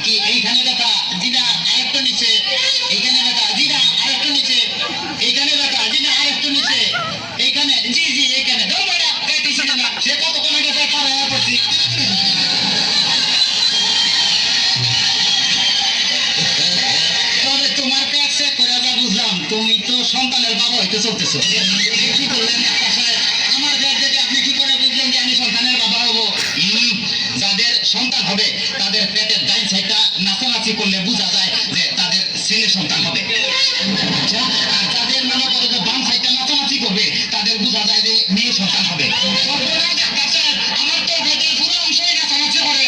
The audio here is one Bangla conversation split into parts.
কি এইখানে ব্যথা? জি না, আরেকটু নিচে। এইখানে ব্যথা? জি না, আরেকটু নিচে। এইখানে ব্যথা? জি না, আরেকটু নিচে। এইখানে? জি জি, এইখানে। ধরো এটা, পেটি ছিল না। সে কতক্ষণ গেছে পাড়ায় পড়ছি। তবে তোমার পেট চেক করে যা বুঝলাম, তুমি তো সন্তানের বাবা হইতে চলতেছো। কি করলেন ডাক্তার সাহেব? আমার পেট দেখে আপনি কি করে বুঝলেন যে আমি সন্তানের বাবা হবো? যাদের সন্তান হবে তাদের পেটের ডাইন সাইডটা নাচানাচি করলে বোঝা যায় যে তাদের ছেলে সন্তান হবে। আচ্ছা, আর যাদের মনে করো যে বাম সাইডটা নাচানাচি করবে তাদের বোঝা যায় যে মেয়ে সন্তান হবে। ডাক্তার সাহেব, আমার তো পেটের পুরো অংশই নাচানাচি করে।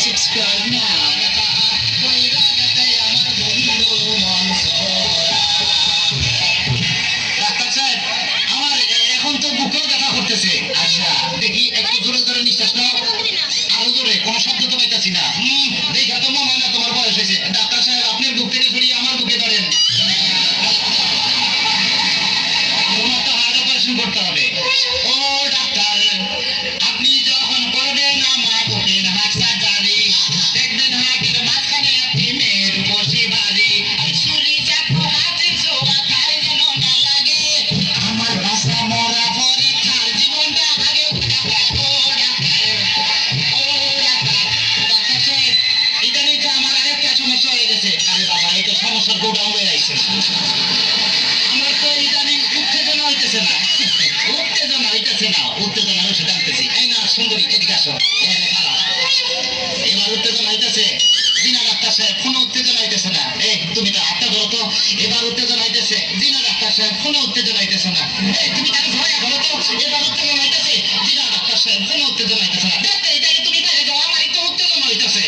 Subscribe now. ডাক্তার সাহেব, আমার এখন তো বুকেও ব্যথা করতেছে। আচ্ছা, দেখি একটু জোরে জোরে নিঃশ্বাস নাও। আরো জোরে, কোনো শব্দ তো পাইতেছি না। দেখা তো মনে হয় না তোমার বয়স হয়েছে। ডাক্তার সাহেব, আপনার বুক থেকে সরিয়ে আমার বুকে ধরেন। তোমার তো হার্ট অপারেশন করতে হবে। ও ডাক্তার, আপনি যখন করবেন আমার বুকের হার্ট সার্জারি, দেখবেন হার্টের মাঝখানে আপনি মেয়ের বসে বাড়ি। ছুরি চাকু হাতের ছোঁয়া খাই যেন না লাগে। আমার বাসা মরা পরে তার জীবনটা আগে ও ডাক্তার, ও ডাক্তার, ও ডাক্তার। ডাক্তার সাহেব, ইদানিং তো আমার আরেকটা সমস্যা হয়ে গেছে। আরে বাবা, এই তো সমস্যার গোডাউন হয়ে আইছে। আমার তো ইদানিং উত্তেজনা হইতেছে না। উত্তেজনা হইতেছে না, উত্তেজনা হয়েছে জানতেছি। এই না সুন্দরী, এদিকে আসো। এখানে খারাপ, এবার উত্তেজনা হইতেছে। জিনা ডাক্তার সাহেব, কোনো উত্তেজনা হইতেছে না। এই তুমি তো হাতটা ধরো তো। এবার উত্তেজনা হইতেছে। জিনা ডাক্তার সাহেব, কোনো উত্তেজনা হইতেছে না। এই তুমি তাকে ধরে ধরো তো। এবার উত্তেজনা হইতেছে। জিনা ডাক্তার সাহেব, কোনো উত্তেজনা হইতেছে না। দেখতে এটাকে তুমি বাইরে যাও, আমার একটু উত্তেজনা হইতেছে।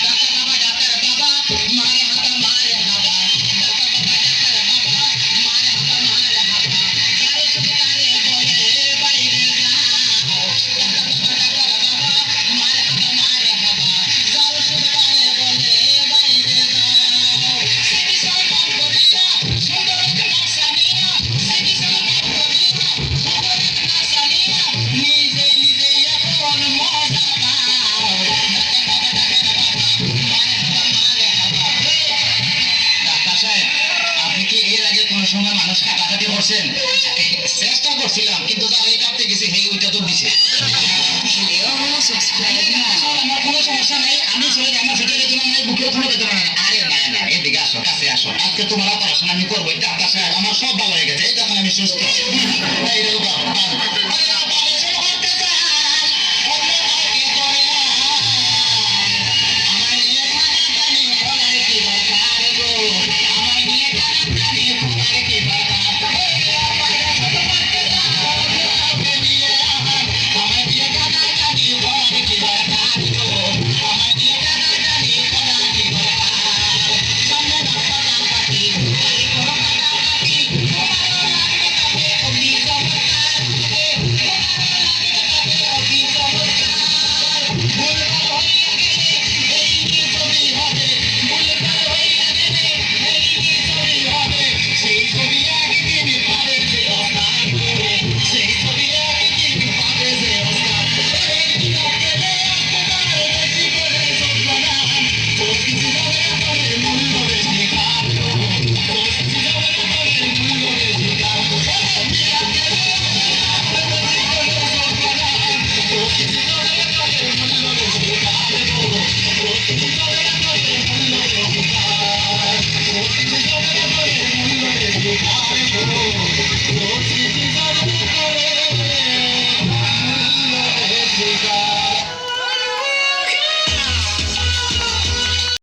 ডাক্তার বাবা, ডাক্তার বাবা, মারে হাবা, মারে হাবা। ডাক্তার বাবা, ডাক্তার বাবা, মারে হাবা, মারে হাবা। কারো শুধু কানে বলে বাইরে যাও। ডাক্তার বাবা, ডাক্তার বাবা, মারে হাবা, মারে হাবা। কারো শুধু কানে বলে বাইরে যাও। সিটি সম্মান করিয়া সুন্দর একটা নকশা নিয়া, সিটি সম্মান করিয়া সুন্দর একটা নকশা নিয়া, নিজে নিজে এখন মজা পাও। ডাক্তার বাবা, ডাক্তার বাবা, মারে হাবা, মারে হাবা। ডাক্তার সাহেব, আপনি কি এর আগে কোন সময় মানুষ কাটাকাটি করছেন? চেষ্টা করছিলাম, কিন্তু যার এই কাটতে গেছে সেই ওইটা তো দিছে। Subscribe now. আমার কোনো সমস্যা নাই, আমি চলে যাই। আমার পেটের বেদনা নাই, বুকেও কোনো বেদনা নাই। আরে না না, এদিকে আসো, কাছে আসো। আজকে তোমার অপারেশন আমি করবো। ডাক্তার সাহেব, আমার সব ভালো হয়ে গেছে। এই যখন আমি সুস্থ। এই রে বাবা, আরে অপারেশন করতে চাই, অন্য কাউকে করে না। আমার নিয়ে টানাটানি করার কি দরকার গো? আমার নিয়ে টানাটানি করার কি দরকার? এই অপারেশন করতে চাই, অন্য কাউকে নিয়ে আমার নিয়ে টানাটানি করার কি দরকার গো? আমার নিয়ে টানাটানি করার কি দরকার? সামনে রাস্তা কাটি, গাড়ি কোনো কাটাকাটি, তোমারও লাগবে তাতে অতি চমৎকার। তোমারও লাগবে তাতে অতি চমৎকার। ভুলভাল হইয়া গেলে এই কি ছবি হবে? ভুলভাল হইয়া গেলে এই কি ছবি হবে? সেই ছবি একদিন পাবে যে ওস্তাদ গো, সেই ছবি একদিন পাবে যে ওস্তাদ। একদিন অকেলে আপনার বেশি করে যন্ত্রণা, কিছু যাবে না করে মূল্য বেশি কাটলো, কিছু যাবে না করে মূল্য বেশি কাটলো। একদিন অকেলে আপনার বেশি করে যন্ত্রণা, কিছু যাবে না করে মূল্য বেশি কাটলো, কিছু যাবে না করে মূল্য বেশি কাটলো, কিছু যাবে না করে মূল্য বেশি কাটলো,